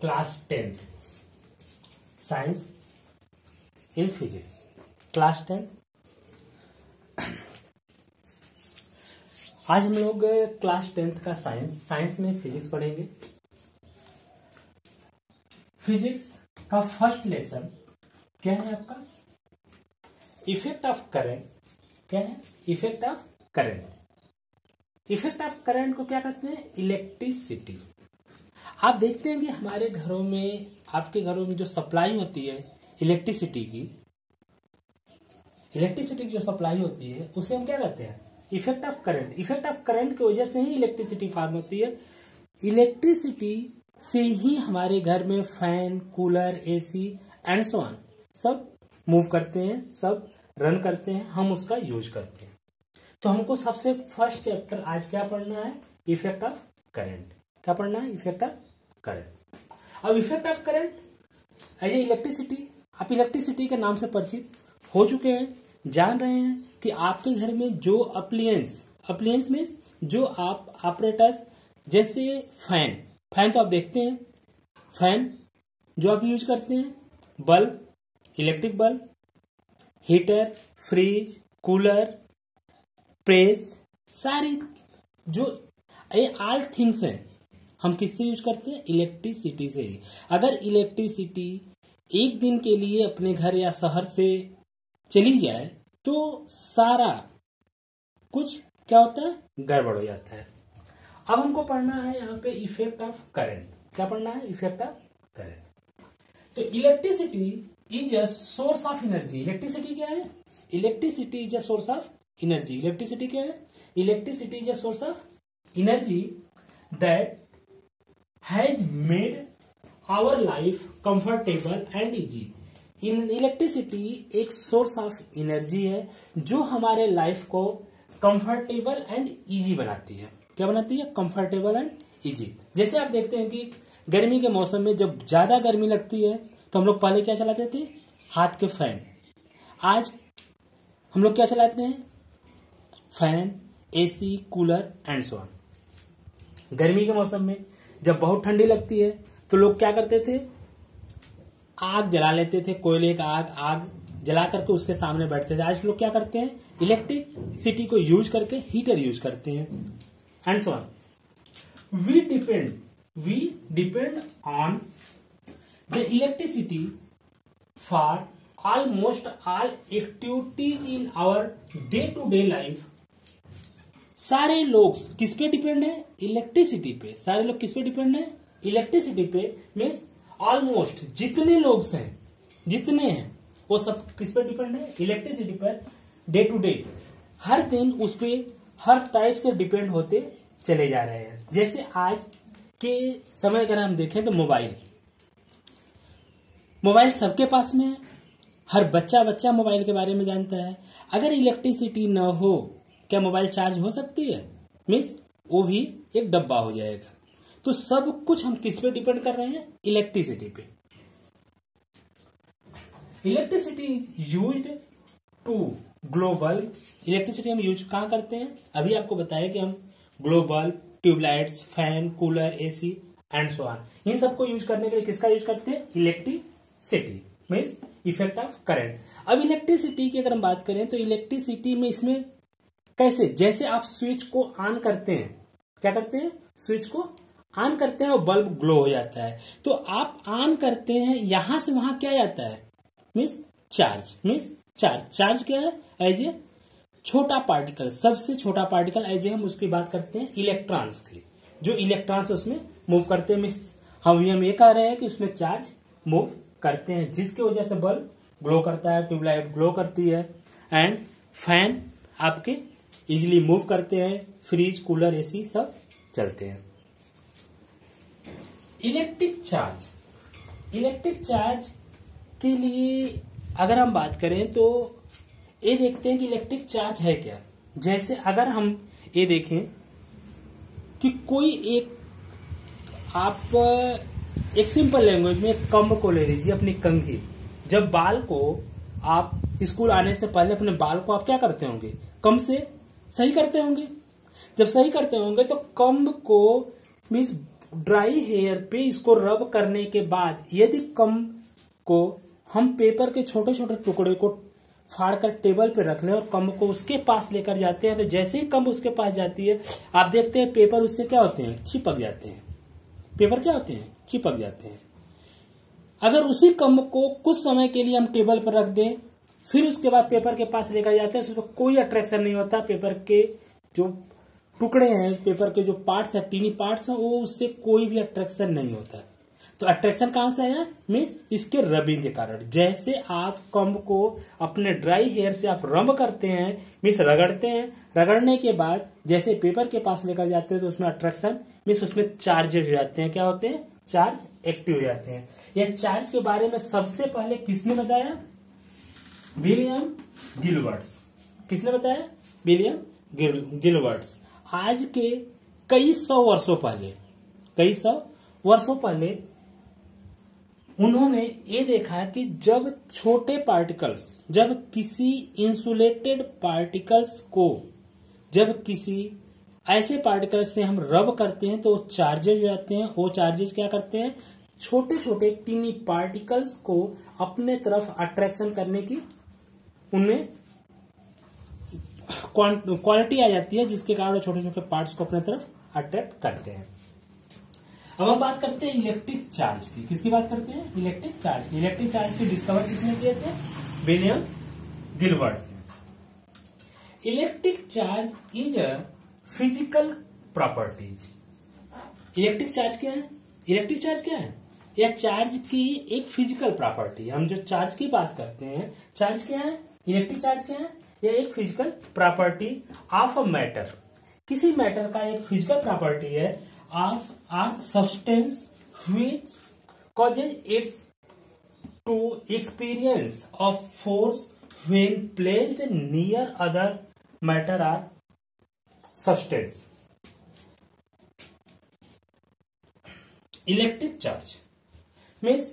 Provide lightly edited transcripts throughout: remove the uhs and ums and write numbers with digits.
Class 10th science in physics. Class 10 आज हम लोग क्लास 10th का साइंस में फिजिक्स पढ़ेंगे। फिजिक्स का फर्स्ट लेसन क्या है आपका? Effect of current. क्या है? Effect of current. Effect of current को क्या कहते हैं? इलेक्ट्रिसिटी। आप देखते हैं कि हमारे घरों में, आपके घरों में जो सप्लाई होती है इलेक्ट्रिसिटी की जो सप्लाई होती है उसे हम क्या कहते हैं? Effect of current. Effect of current की वजह से ही इलेक्ट्रिसिटी फॉर्म होती है। इलेक्ट्रिसिटी से ही हमारे घर में fan, cooler, AC and so on सब मूव करते हैं, सब रन करते हैं, हम उसका यूज करते हैं। तो हमको सबसे फर्स्ट चैप्टर आज क्या पढ़ना है? Effect of current. क्या पढ़ना है? Effect of current. अब effect of current as a electricity, आप इलेक्ट्रिसिटी के नाम से परिचित हो चुके हैं, जान रहे हैं कि आपके घर में जो अप्लियंस में जो आप ऑपरेटर्स, जैसे फैन तो आप देखते हैं, फैन जो आप यूज करते हैं, bulb, electric bulb, heater, fridge, cooler, press, सारी जो ये ऑल थिंग्स हैं, हम किससे यूज करते हैं? इलेक्ट्रिसिटी से ही। अगर इलेक्ट्रिसिटी एक दिन के लिए अपने घर या शहर से चली जाए तो सारा कुछ क्या होता है? गड़बड़ हो जाता है। अब हमको पढ़ना है यहाँ पे इफेक्ट ऑफ करंट। क्या पढ़ना है? Effect of current. तो electricity is a source of energy. Electricity क्या है? Electricity is a source of energy. Electricity क्या है? Electricity is a source of energy that has made our life comfortable and easy. Electricity एक source of energy है जो हमारे life को comfortable and easy बनाती है। क्या बनाती है? Comfortable and easy. जैसे आप देखते हैं कि गर्मी के मौसम में जब ज्यादा गर्मी लगती है तो हम लोग पहले क्या चलाते थे? हाथ के फैन। आज हम लोग क्या चलाते हैं? Fan, AC, cooler and so on. गर्मी के मौसम में जब बहुत ठंडी लगती है तो लोग क्या करते थे? आग जला लेते थे, कोयले का आग जला करके उसके सामने बैठते थे। आज लोग क्या करते हैं? इलेक्ट्रिसिटी को यूज करके हीटर यूज करते हैं and so on. We depend on the electricity for almost all activities in our day to day life. सारे लोग किस पे डिपेंड है? इलेक्ट्रिसिटी पे। सारे लोग किस पे डिपेंड है? इलेक्ट्रिसिटी पे। मीन्स ऑलमोस्ट जितने लोग हैं वो सब किस पे डिपेंड है? इलेक्ट्रिसिटी पर। डे टू डे हर दिन उस पे हर टाइप से डिपेंड होते चले जा रहे हैं। जैसे आज के समय अगर हम देखें तो मोबाइल सबके पास में है। हर बच्चा मोबाइल के बारे में जानता है। अगर इलेक्ट्रिसिटी न हो क्या मोबाइल चार्ज हो सकती है? मीन्स वो भी एक डब्बा हो जाएगा। तो सब कुछ हम किस पे डिपेंड कर रहे हैं? इलेक्ट्रिसिटी पे। Electricity is used to global. Electricity हम यूज कहां करते हैं? अभी आपको बताया कि हम global, tube lights, fan, cooler, AC and so on, इन सबको यूज करने के लिए किसका यूज करते हैं? Electricity. Means effect of current. अब इलेक्ट्रिसिटी की अगर हम बात करें तो इलेक्ट्रिसिटी में इसमें कैसे? जैसे आप स्विच को ऑन करते हैं, क्या करते हैं? स्विच को ऑन करते हैं और बल्ब ग्लो हो जाता है। तो आप ऑन करते हैं, यहां से वहां क्या जाता है? मीन्स चार्ज क्या है? एज ए छोटा पार्टिकल, सबसे छोटा पार्टिकल। एज ए हम उसकी बात करते हैं इलेक्ट्रॉन्स की। जो इलेक्ट्रॉन्स उसमें मूव करते हैं। मीन्स हम ये कह रहे हैं कि उसमें चार्ज मूव करते हैं, जिसकी वजह से बल्ब ग्लो करता है, ट्यूबलाइट ग्लो करती है एंड फैन आपके इजिली मूव करते हैं, फ्रिज, कूलर, एसी सब चलते हैं। इलेक्ट्रिक चार्ज के लिए अगर हम बात करें तो ये देखते हैं कि इलेक्ट्रिक चार्ज है क्या। जैसे अगर हम ये देखें कि कोई एक सिंपल लैंग्वेज में कंघ को ले लीजिए, अपनी कंघी। जब बाल को आप स्कूल आने से पहले अपने बाल को आप क्या करते होंगे? कंघ से सही करते होंगे। जब सही करते होंगे तो कंघ को मीन्स ड्राई हेयर पे इसको रब करने के बाद यदि कम को हम पेपर के छोटे छोटे टुकड़े को फाड़ कर टेबल पे रख लें और कम को उसके पास लेकर जाते हैं, तो जैसे ही कम उसके पास जाती है आप देखते हैं पेपर उससे क्या होते हैं, चिपक जाते हैं। पेपर क्या होते हैं, चिपक जाते हैं। अगर उसी कम को कुछ समय के लिए हम टेबल पर रख दें, फिर उसके बाद पेपर के पास लेकर जाते हैं, उसमें कोई अट्रैक्शन नहीं होता। पेपर के जो टुकड़े हैं, पेपर के जो पार्ट्स हैं, टीनी पार्ट्स हैं, वो उससे कोई भी अट्रैक्शन नहीं होता। तो अट्रैक्शन कहां से आया, मीन्स इसके रबिंग के कारण। जैसे आप कम को अपने ड्राई हेयर से आप रब करते हैं, मीन्स रगड़ते हैं, रगड़ने के बाद जैसे पेपर के पास लेकर जाते हैं तो उसमें अट्रैक्शन मीन्स उसमें चार्जेस हो जाते हैं। क्या होते हैं, चार्ज एक्टिव हो जाते हैं। यह चार्ज के बारे में सबसे पहले किसने बताया, विलियम गिलबर्ट्स। किसने बताया, विलियम गिलबर्ट्स। आज के कई सौ वर्षों पहले उन्होंने ये देखा कि जब छोटे पार्टिकल्स, जब किसी इंसुलेटेड पार्टिकल्स को, जब किसी ऐसे पार्टिकल्स से हम रब करते हैं तो चार्जेज हो जाते हैं। वो चार्जेज क्या करते हैं, छोटे छोटे टीनी पार्टिकल्स को अपने तरफ अट्रैक्शन करने की उनमें क्वालिटी आ जाती है, जिसके कारण छोटे छोटे पार्ट्स को अपने तरफ अट्रैक्ट करते हैं। अब हम बात करते हैं इलेक्ट्रिक चार्ज की। किसकी बात करते हैं, इलेक्ट्रिक चार्ज की। इलेक्ट्रिक चार्ज की डिस्कवर किसने किए थे, William Gilberts. Electric charge is a physical properties. Electric charge क्या है, इलेक्ट्रिक चार्ज क्या है, यह चार्ज की एक फिजिकल प्रॉपर्टी। हम जो चार्ज की बात करते हैं, चार्ज क्या है, इलेक्ट्रिक चार्ज क्या है, यह एक physical property of a matter. किसी मैटर का एक फिजिकल प्रॉपर्टी है of or substance which causes its to experience of force when placed near other matter or substance. Electric charge means,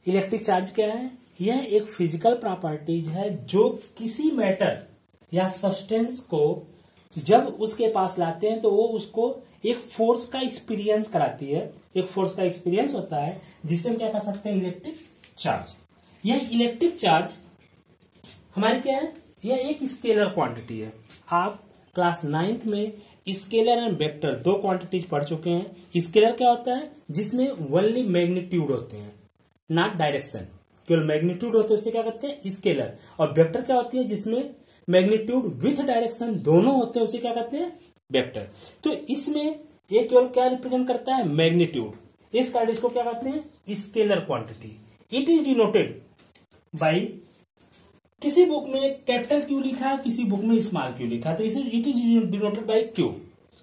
electric charge क्या है, यह एक फिजिकल प्रॉपर्टीज है जो किसी मैटर या सब्सटेंस को जब उसके पास लाते हैं तो वो उसको एक फोर्स का एक्सपीरियंस कराती है। एक फोर्स का एक्सपीरियंस होता है जिसे हम क्या कर सकते हैं, इलेक्ट्रिक चार्ज। यह इलेक्ट्रिक चार्ज हमारी क्या है, यह एक स्केलर क्वांटिटी है। आप क्लास 9th में स्केलर एंड वेक्टर दो क्वांटिटीज पढ़ चुके हैं। स्केलर क्या होता है, जिसमें ओनली मैग्नीट्यूड होते हैं, नॉट डायरेक्शन, केवल मैग्नीट्यूड होते हैं, उसे क्या कहते हैं, स्केलर। और वेक्टर क्या होती है, जिसमें मैग्नीट्यूड विथ डायरेक्शन दोनों होते हैं, उसे क्या कहते हैं, वेक्टर। तो इसमें ये केवल क्या रिप्रेजेंट करता है, मैग्नीट्यूड। इस कारण इसको क्या कहते हैं, scalar quantity. It is denoted by, किसी बुक में कैपिटल क्यू लिखा है, किसी बुक में स्मॉल क्यू लिखा है, तो इसे it is denoted by Q.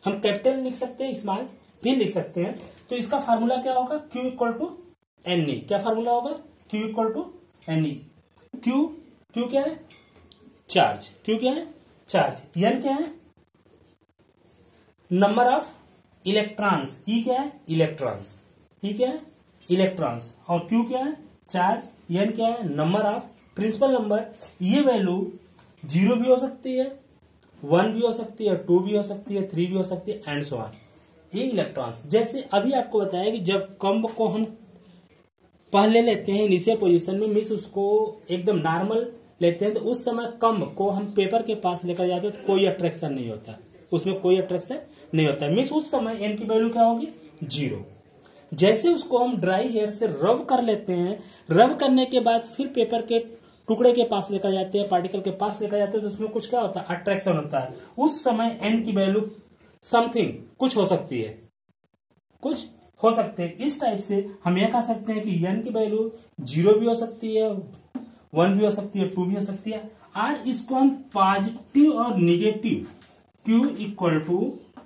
हम कैपिटल लिख सकते हैं, स्मॉल भी लिख सकते हैं। तो इसका फार्मूला क्या होगा, q equal to N e. क्या फार्मूला होगा, q equal to N e. Q क्या है, चार्ज। क्यू क्या है, चार्ज। एन क्या है, नंबर ऑफ इलेक्ट्रॉन्स। ई क्या है, इलेक्ट्रॉन्स। ई क्या है, इलेक्ट्रॉन्स। और क्यू क्या है, चार्ज। एन क्या है, नंबर ऑफ प्रिंसिपल नंबर। ये वैल्यू 0 भी हो सकती है, 1 भी हो सकती है, 2 भी हो सकती है, 3 भी हो सकती है, एंड सो ऑन। ये इलेक्ट्रॉन्स, जैसे अभी आपको बताया कि जब कम को हम पहले लेते हैं इनिशियल पोजीशन में, मीन्स उसको एकदम नॉर्मल लेते हैं, तो उस समय कम को हम पेपर के पास लेकर जाते हैं तो कोई अट्रैक्शन नहीं होता, उसमें कोई अट्रैक्शन नहीं होता। मीन्स उस समय एन की वैल्यू क्या होगी, 0। जैसे उसको हम ड्राई हेयर से रब कर लेते हैं, रब करने के बाद फिर पेपर के टुकड़े के पास लेकर जाते हैं, पार्टिकल के पास लेकर जाते हैं, तो उसमें कुछ क्या होता है, अट्रैक्शन होता है। उस समय एन की वैल्यू समथिंग कुछ हो सकती है, कुछ हो सकते हैं। इस टाइप से हम यह कह सकते हैं कि एन की वैल्यू 0 भी हो सकती है, 1 भी हो सकती है, 2 भी हो सकती है। और इसको हम पॉजिटिव और negative, q equal to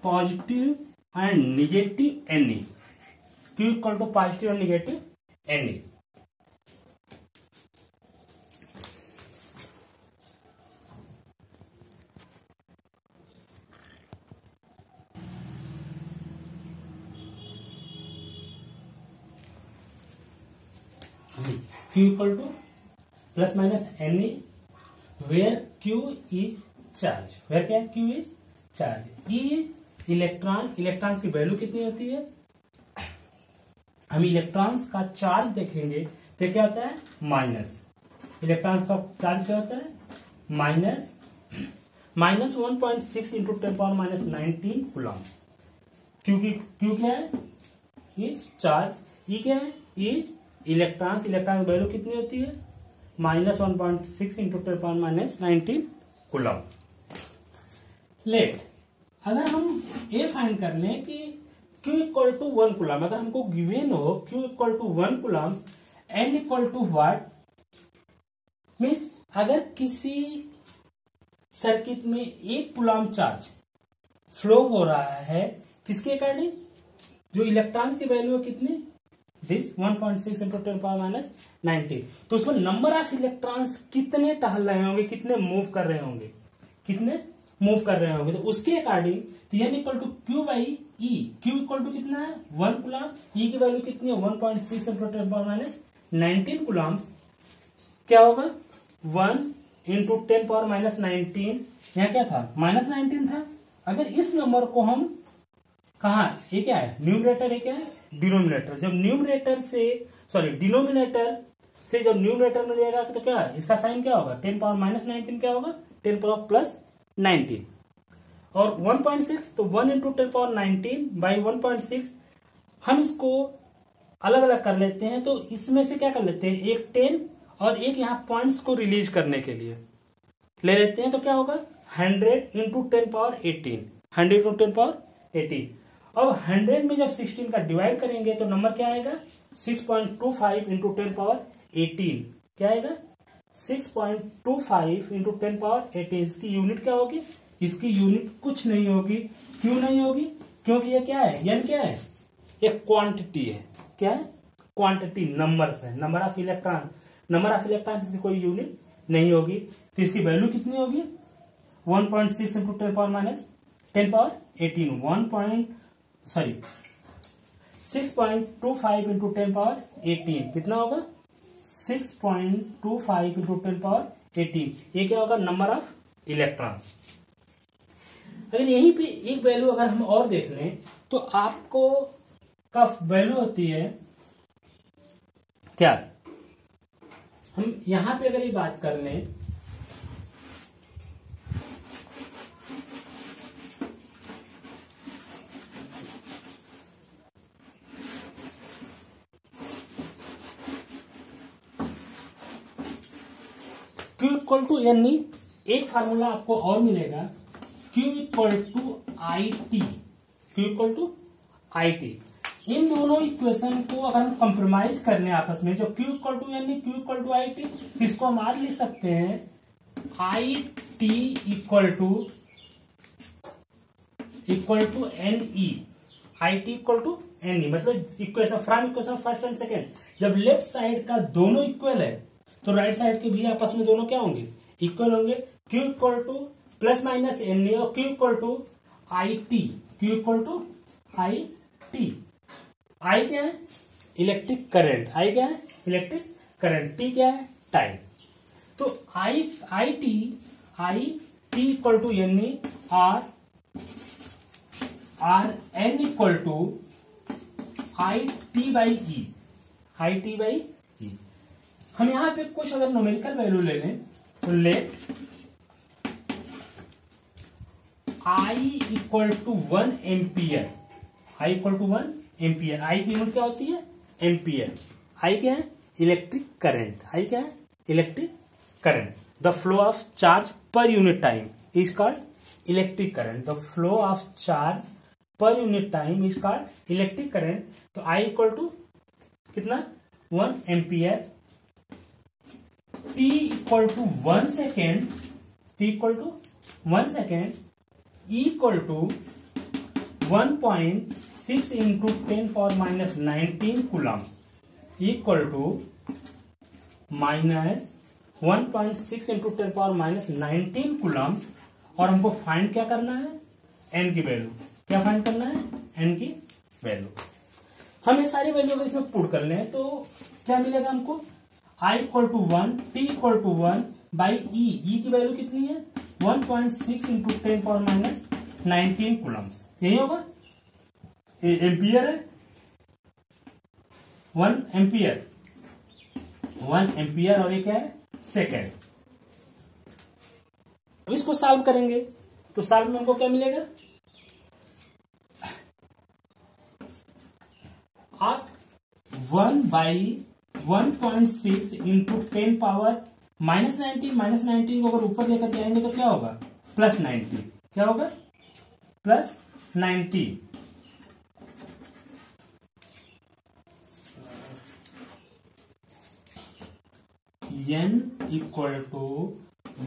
positive and negative n e. Q equal to positive and negative n e. Q equal to plus minus Ne, where Q is charge। where क्या है, Q is charge। E is electron. Electrons की value कितनी होती है, हम electrons का charge देखेंगे तो क्या होता है माइनस, इलेक्ट्रॉन्स का चार्ज क्या होता है माइनस 1.6 इंटू 10⁻⁻19 कूलम्स। क्योंकि क्यू क्या है इज चार्ज, ई क्या है इज इलेक्ट्रॉन्स, इलेक्ट्रॉन की वैल्यू कितनी होती है -1.6 इंटू 10⁻⁻19 कूलम। लेट अगर हम ये फाइंड कर लें कि Q इक्वल टू 1 कूलम, अगर हमको गिवन हो Q equal to 1 coulombs, N equal to what, means अगर किसी सर्किट में 1 कूलम चार्ज फ्लो हो रहा है किसके अकॉर्डिंग, जो इलेक्ट्रॉन्स की वैल्यू है कितनी दिस 1.6 इंटू 10⁻⁻19, तो उसमें नंबर ऑफ इलेक्ट्रॉन्स कितने टहल रहे होंगे, कितने मूव कर रहे होंगे, कितने मूव कर रहे होंगे, तो उसके according N equal to q by e, q equal to कितना है 1 कूलम, ई की वैल्यू कितनी है 1.6 इंटू 10⁻⁻19 कूलम्स, क्या होगा 1 इंटू 10⁻⁻19, यहाँ क्या था -19 था। अगर इस नंबर को हम कहा, ये क्या है न्यूमरेटर, ये क्या है डिनोमिनेटर, जब न्यूमरेटर से डिनोमिनेटर से जब न्यूमरेटर में जाएगा तो क्या इसका साइन क्या होगा 10⁻⁻19 क्या होगा 10⁻+19 और 1.6 तो 1 इंटू 10⁻19 बाई 1.6, हम इसको अलग अलग कर लेते हैं, तो इसमें से क्या कर लेते हैं एक 10 और एक यहाँ पॉइंट्स को रिलीज करने के लिए ले लेते हैं, तो क्या होगा 100 इंटू 10⁻18, 100 इंटू 10⁻18। अब 100 में जब 16 का डिवाइड करेंगे तो नंबर क्या आएगा 6.25 इंटू 10⁻18, क्या आएगा 6.25 इंटू 10⁻18। इसकी यूनिट क्या होगी, इसकी यूनिट कुछ नहीं होगी, क्यों नहीं होगी, क्योंकि ये क्या है एन क्या है ये क्वांटिटी है, क्या है क्वांटिटी, नंबर्स है, number of electron, number of electron इसकी कोई यूनिट नहीं होगी, तो इसकी वैल्यू कितनी होगी 1.6 इंटू 10⁻18 6.25 इंटू 10⁻18 कितना होगा 6.25 इंटू 10⁻18, ये क्या होगा नंबर ऑफ इलेक्ट्रॉन्स। अगर यहीं पे एक वैल्यू अगर हम और देख लें तो आपको का वैल्यू होती है क्या, हम यहां पे अगर ये बात कर लें Q इक्वल टू यानी एक फार्मूला आपको और मिलेगा Q equal to I T, Q equal to I T. इन दोनों इक्वेशन को अगर हम कंप्रोमाइज कर लें आपस में, जो Q इक्वल टू यानी Q equal to I T, इसको हम आज लिख सकते हैं I T equal to N E, I T equal to N E, मतलब equation from equation first and second, जब लेफ्ट साइड का दोनों इक्वल है तो राइट साइड के भी आपस में दोनों क्या होंगे इक्वल होंगे। Q equal to plus minus N A और Q equal to I T, Q equal to I T. I क्या है इलेक्ट्रिक करंट, आई क्या है इलेक्ट्रिक करंट, टी क्या है टाइम। तो आई टी इक्वल टू यानी R N equal to I T by E, I T by E. हम यहां पे कुछ अगर न्यूमेरिकल वैल्यू ले लें तो let I equal to 1 ampere, I equal to 1 ampere, I की यूनिट क्या होती है एम्पियर, आई क्या है इलेक्ट्रिक करंट, आई क्या है electric current. The flow of charge per unit time is called electric current, the flow of charge per unit time is called electric current. तो I equal to कितना 1 ampere, t equal to 1 second, t equal to 1 second, equal to 1.6 into 10⁻⁻19 coulombs equal to -1.6 into 10⁻⁻19 coulombs. और हमको find क्या करना है N की value, क्या find करना है एन की वैल्यू। हम ये सारी वैल्यू अगर इसमें पुट कर लें तो क्या मिलेगा हमको I equal to 1, T equal to 1 by E की वैल्यू कितनी है 1.6 इंटू 10⁻⁻19 कूलम्स, यही होगा एम्पियर है। 1 एम्पियर, 1 एम्पियर और एक है सेकेंड। अब इसको सॉल्व करेंगे तो सॉल्व में हमको क्या मिलेगा, आप 1/1.6 इंटू 10 पावर -19, -19 को अगर ऊपर लेकर जाएंगे तो क्या होगा, +90, क्या होगा, +90। n equal to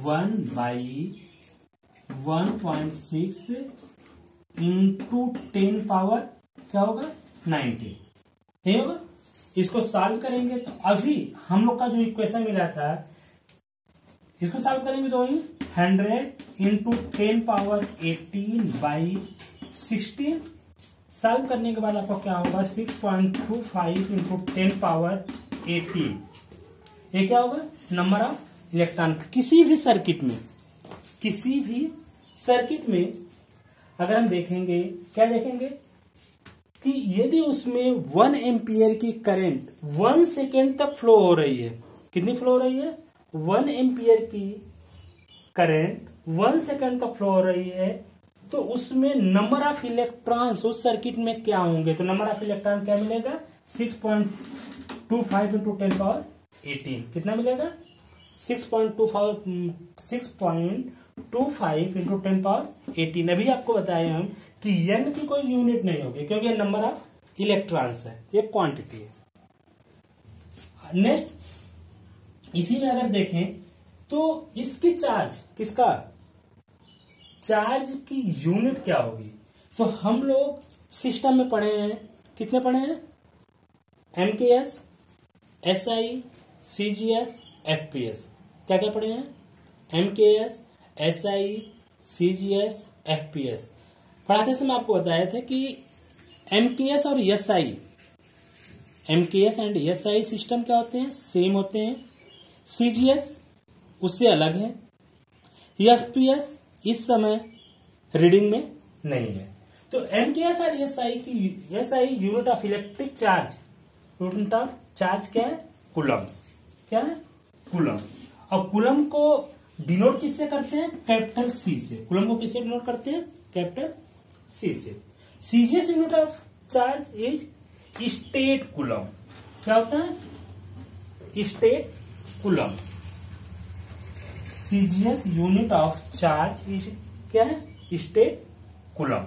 1/1.6 into 10 power क्या होगा, 90, यही होगा। इसको सॉल्व करेंगे तो अभी हम लोग का जो इक्वेशन मिला था, इसको सॉल्व करेंगे तो वही 100 इंटू 10 पावर 18/16। सॉल्व करने के बाद आपको क्या होगा, 6.25 इंटू 10 पावर 18। ये क्या होगा, नंबर ऑफ इलेक्ट्रॉन। किसी भी सर्किट में अगर हम देखेंगे, क्या देखेंगे कि यदि उसमें 1 एम्पियर की करंट 1 सेकेंड तक फ्लो हो रही है, कितनी फ्लो हो रही है, 1 एम्पियर की करंट 1 सेकेंड तक फ्लो हो रही है, तो उसमें नंबर ऑफ इलेक्ट्रॉन्स उस सर्किट में क्या होंगे, तो नंबर ऑफ इलेक्ट्रॉन क्या मिलेगा, 6.25 इंटू 10 पावर 18, कितना मिलेगा, 6.25 इंटू 10 पावर 18। अभी आपको बताया हम कि n की कोई यूनिट नहीं होगी क्योंकि ये नंबर ऑफ इलेक्ट्रॉन्स है, ये क्वांटिटी है। नेक्स्ट, इसी में अगर देखें तो इसकी चार्ज, किसका चार्ज की यूनिट क्या होगी, तो हम लोग सिस्टम में पढ़े हैं, कितने पढ़े हैं, MKS, SI, CGS, FPS, क्या क्या पढ़े हैं, MKS, SI, CGS, FPS। पढ़ाते समय आपको बताया था कि MKS और SI, MKS and SI system क्या होते हैं, सेम होते हैं। CGS उससे अलग है। FPS इस समय रीडिंग में नहीं है। तो MKS और SI unit of electric charge, unit of charge क्या है, कूलम्स, क्या है, कूलम। और कूलम को डिनोट किससे करते हैं, कैपिटल C से। कूलम को किससे डिनोट करते हैं, कैपिटल C से। CGS unit of charge is state coulomb, क्या होता है, state coulomb. CGS unit of charge is क्या है, स्टेट कूलम।